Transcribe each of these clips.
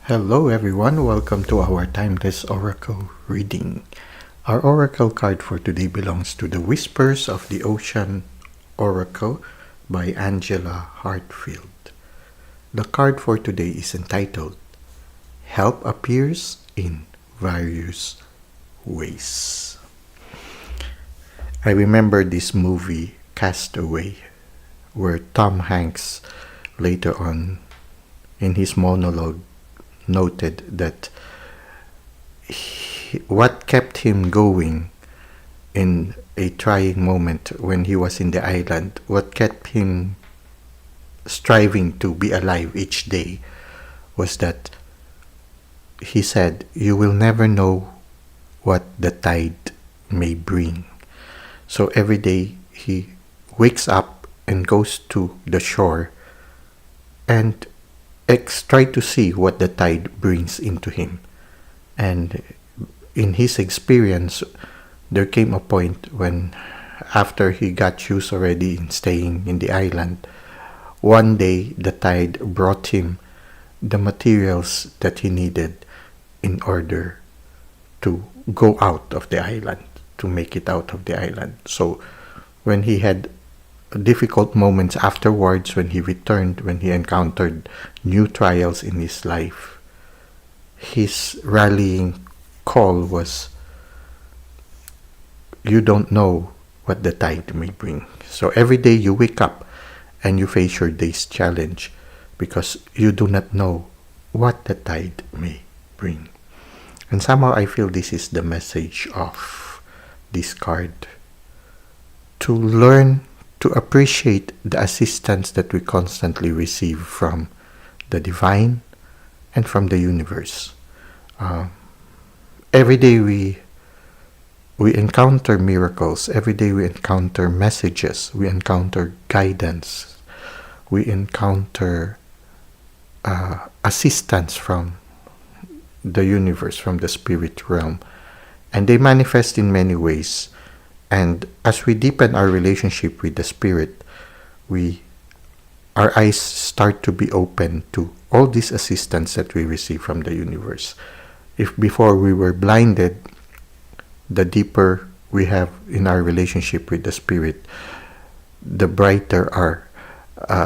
Hello everyone, welcome to our Timeless Oracle reading. Our oracle card for today belongs to the Whispers of the Ocean Oracle by Angela Hartfield. The card for today is entitled Help Appears in Various Ways. I remember this movie Castaway, where Tom Hanks later on in his monologue noted that what kept him going in a trying moment when he was in the island, what kept him striving to be alive each day, was that he said, "You will never know what the tide may bring." So every day he wakes up and goes to the shore and try to see what the tide brings into him. And in his experience, there came a point when, after he got used already in staying in the island, one day the tide brought him the materials that he needed in order to go out of the island, to make it out of the island. So when he had difficult moments afterwards, when he returned, when he encountered new trials in his life, his rallying call was, "You don't know what the tide may bring." So every day you wake up and you face your day's challenge because you do not know what the tide may bring. And somehow I feel this is the message of this card. To learn to appreciate the assistance that we constantly receive from the divine and from the universe. Every day we encounter miracles. Every day we encounter messages. We encounter guidance. We encounter assistance from the universe, from the spirit realm. And they manifest in many ways. And as we deepen our relationship with the spirit, our eyes start to be open to all this assistance that we receive from the universe. If before we were blinded, the deeper we have in our relationship with the spirit, the brighter our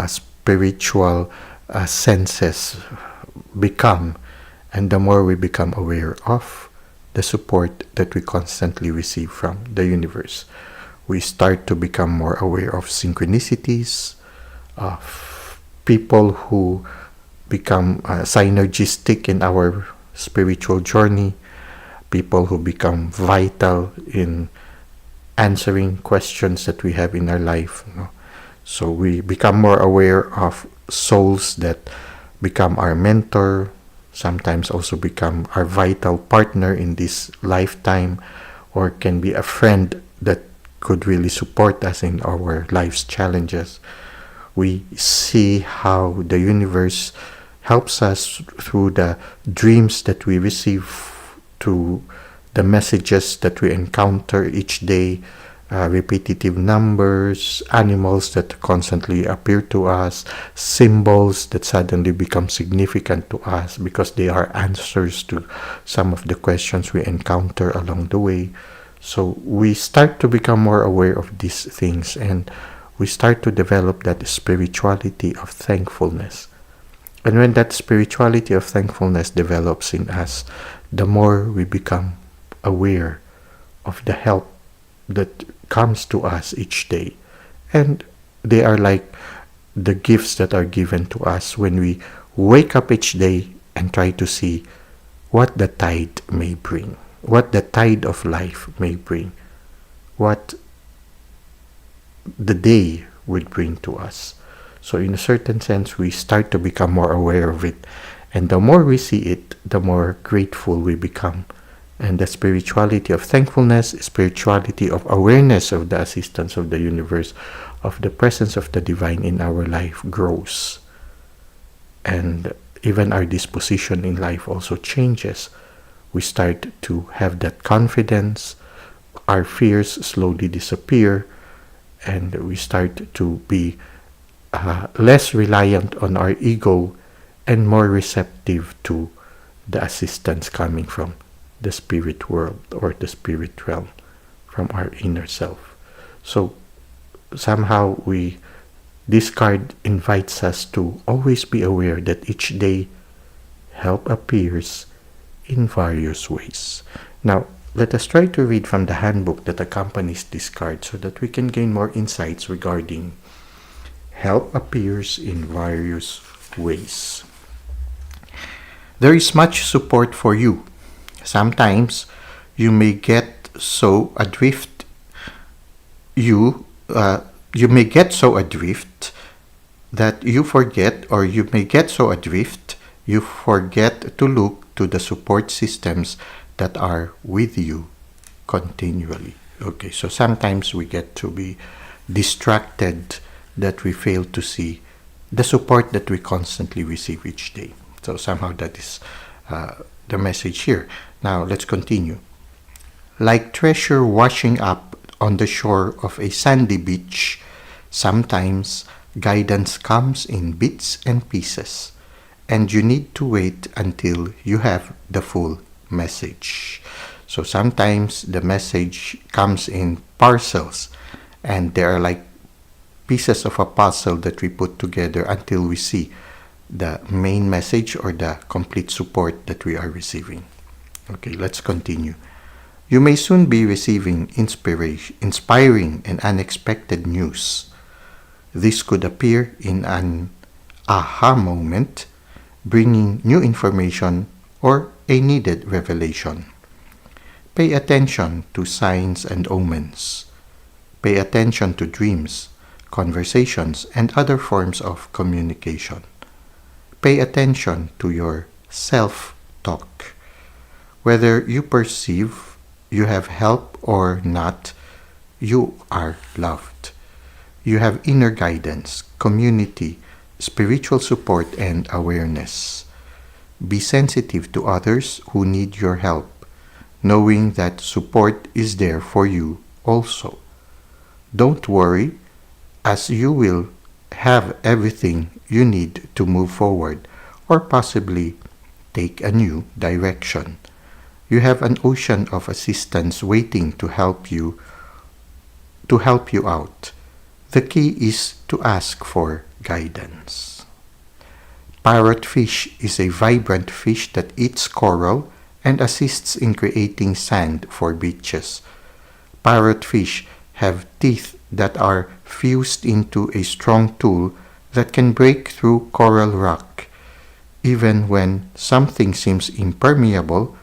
spiritual senses become, and the more we become aware of the support that we constantly receive from the universe. We start to become more aware of synchronicities, of people who become synergistic in our spiritual journey, people who become vital in answering questions that we have in our life. So we become more aware of souls that become our mentor, sometimes also become our vital partner in this lifetime, or can be a friend that could really support us in our life's challenges. We see how the universe helps us through the dreams that we receive, to the messages that we encounter each day, repetitive numbers, animals that constantly appear to us, symbols that suddenly become significant to us because they are answers to some of the questions we encounter along the way. So we start to become more aware of these things, and we start to develop that spirituality of thankfulness. And when that spirituality of thankfulness develops in us, the more we become aware of the help that comes to us each day. And they are like the gifts that are given to us when we wake up each day and try to see what the tide may bring, what the tide of life may bring, what the day would bring to us. So in a certain sense, we start to become more aware of it. And the more we see it, the more grateful we become. And the spirituality of thankfulness, spirituality of awareness of the assistance of the universe, of the presence of the divine in our life grows. And even our disposition in life also changes. We start to have that confidence. Our fears slowly disappear. And we start to be less reliant on our ego and more receptive to the assistance coming from the spirit world or the spirit realm, from our inner self. So somehow this card invites us to always be aware that each day help appears in various ways. Now, let us try to read from the handbook that accompanies this card so that we can gain more insights regarding help appears in various ways. There is much support for you. Sometimes you may get so adrift you may get so adrift that you forget, or you may get so adrift you forget to look to the support systems that are with you continually. Okay, so sometimes we get to be distracted that we fail to see the support that we constantly receive each day. So somehow that is the message here. Now let's continue. Like treasure washing up on the shore of a sandy beach, sometimes guidance comes in bits and pieces, and you need to wait until you have the full message. So sometimes the message comes in parcels, and they are like pieces of a puzzle that we put together until we see the main message or the complete support that we are receiving. Okay, let's continue. You may soon be receiving inspiring and unexpected news. This could appear in an aha moment, bringing new information or a needed revelation. Pay attention to signs and omens. Pay attention to dreams, conversations, and other forms of communication. Pay attention to your self-talk. Whether you perceive you have help or not, you are loved. You have inner guidance, community, spiritual support, and awareness. Be sensitive to others who need your help, knowing that support is there for you also. Don't worry, as you will have everything you need to move forward or possibly take a new direction. You have an ocean of assistance waiting to help you out. The key is to ask for guidance. Parrotfish is a vibrant fish that eats coral and assists in creating sand for beaches. Parrotfish have teeth that are fused into a strong tool that can break through coral rock. Even when something seems impermeable,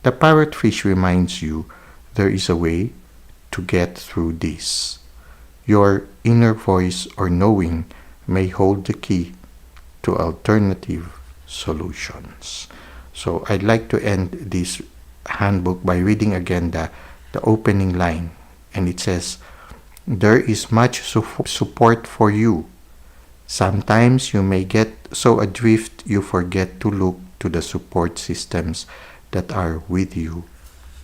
the parrotfish reminds you there is a way to get through this. Your inner voice or knowing may hold the key to alternative solutions. So I'd like to end this handbook by reading again the opening line. And it says, there is much support for you. Sometimes you may get so adrift you forget to look to the support systems that are with you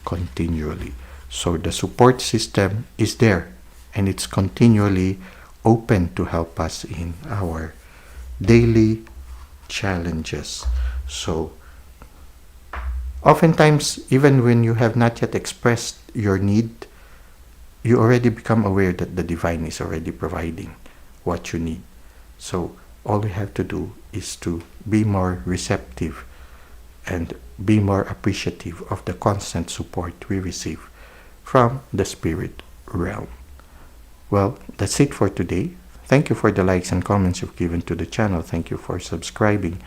continually. So the support system is there, and it's continually open to help us in our daily challenges. So oftentimes, even when you have not yet expressed your need, you already become aware that the divine is already providing what you need. So all we have to do is to be more receptive and be more appreciative of the constant support we receive from the spirit realm. Well, that's it for today. Thank you for the likes and comments you've given to the channel. Thank you for subscribing.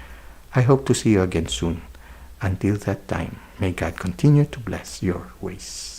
I hope to see you again soon. Until that time, may God continue to bless your ways.